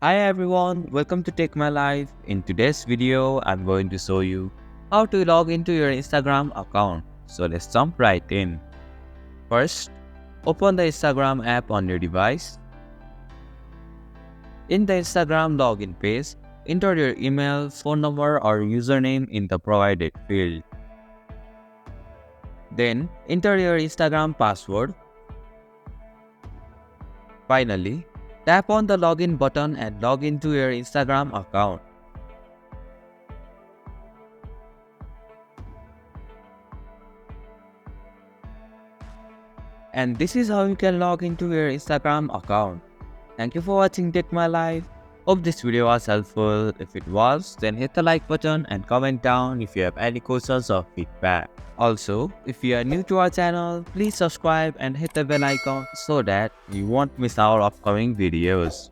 Hi everyone, welcome to Take My Life. In today's video, I'm going to show you how to log into your Instagram account. So let's jump right in. First, open the Instagram app on your device. In the Instagram login page, enter your email, phone number or username in the provided field. Then, enter your Instagram password. Finally, tap on the login button and log into your Instagram account. And this is how you can log into your Instagram account. Thank you for watching Take My Life. Hope this video was helpful. If it was, then hit the like button and comment down if you have any questions or feedback. Also, if you are new to our channel, please subscribe and hit the bell icon so that you won't miss our upcoming videos.